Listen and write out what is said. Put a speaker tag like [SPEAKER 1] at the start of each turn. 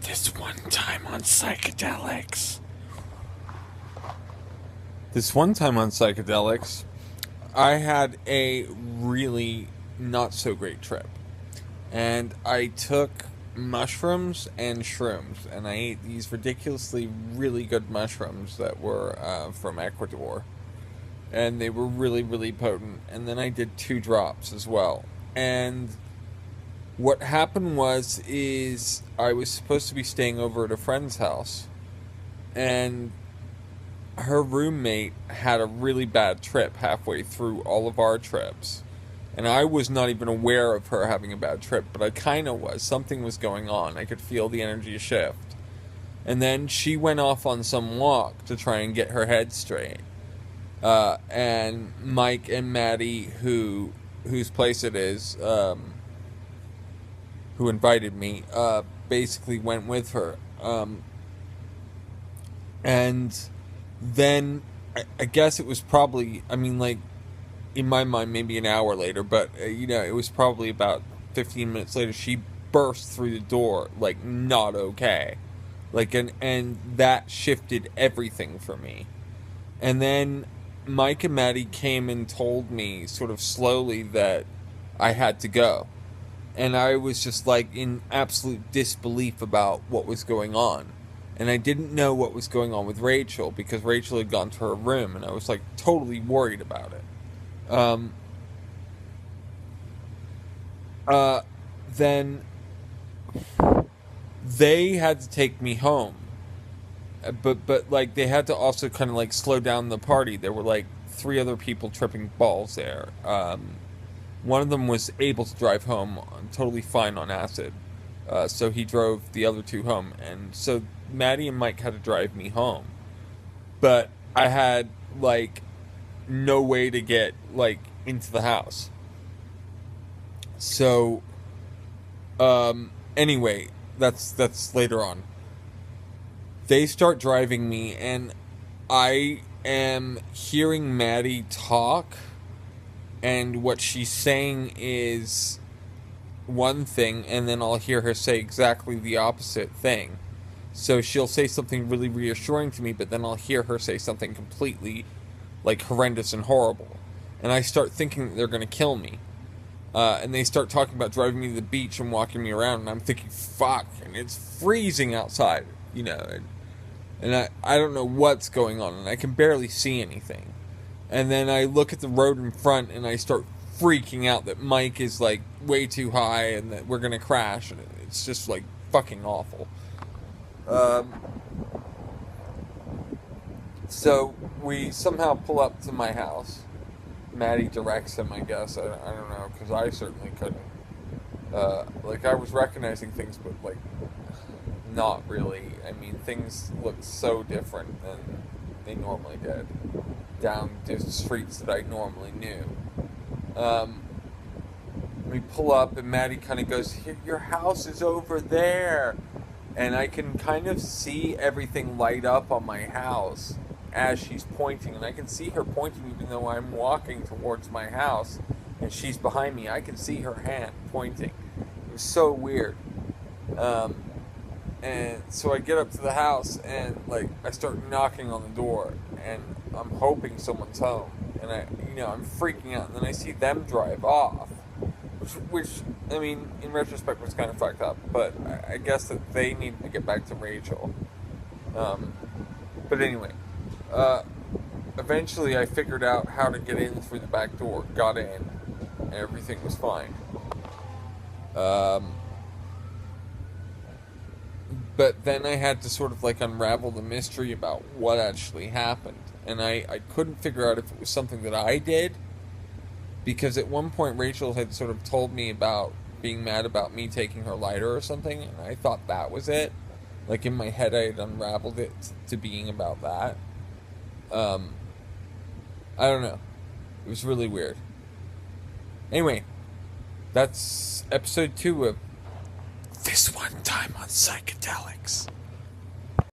[SPEAKER 1] This one time on Psychedelics. This one time on Psychedelics, I had a really not so great trip. And I took mushrooms and shrooms, and I ate these ridiculously really good mushrooms that were from Ecuador. And they were really, really potent. And then I did 2 drops as well. And what happened is I was supposed to be staying over at a friend's house, and her roommate had a really bad trip halfway through all of our trips. And I was not even aware of her having a bad trip, but I kind of was. Something was going on. I could feel the energy shift. And then she went off on some walk to try and get her head straight. And Mike and Maddie, whose place it is, who invited me, basically went with her. And then I guess it was probably, in my mind, maybe an hour later, but, it was probably about 15 minutes later, she burst through the door, not okay. And that shifted everything for me. And then Mike and Maddie came and told me, sort of slowly, that I had to go. And I was just, in absolute disbelief about what was going on. And I didn't know what was going on with Rachel, because Rachel had gone to her room, and I was, totally worried about it. Then they had to take me home. But they had to also kind of, slow down the party. There were, 3 other people tripping balls there. One of them was able to drive home totally fine on acid. So he drove the other 2 home. And so Maddie and Mike had to drive me home. But I had, no way to get, into the house. So, anyway, that's later on. They start driving me, and I am hearing Maddie talk, and what she's saying is one thing, and then I'll hear her say exactly the opposite thing. So she'll say something really reassuring to me, but then I'll hear her say something completely, horrendous and horrible. And I start thinking that they're going to kill me. And they start talking about driving me to the beach and walking me around, and I'm thinking, fuck, and it's freezing outside, and I don't know what's going on, and I can barely see anything. And then I look at the road in front, and I start freaking out that Mike is, way too high, and that we're gonna crash, and it's just, fucking awful. So we somehow pull up to my house. Maddie directs him, I guess. I don't know, because I certainly couldn't. I was recognizing things, but, not really. Things looked so different than they normally did. Down the streets that I normally knew. We pull up, and Maddie kind of goes, your house is over there. And I can kind of see everything light up on my house as she's pointing. And I can see her pointing even though I'm walking towards my house. And she's behind me. I can see her hand pointing. It was so weird. And so I get up to the house, and, I start knocking on the door. And I'm hoping someone's home. And I'm freaking out. And then I see them drive off. Which, in retrospect was kind of fucked up, but I guess that they needed to get back to Rachel. But anyway, eventually I figured out how to get in through the back door, got in, and everything was fine. But then I had to sort of, unravel the mystery about what actually happened. And I couldn't figure out if it was something that I did, because at one point Rachel had sort of told me about being mad about me taking her lighter or something, and I thought that was it. In my head I had unraveled it to being about that. I don't know. It was really weird. Anyway, that's episode 2 of This One Time on Psychedelics.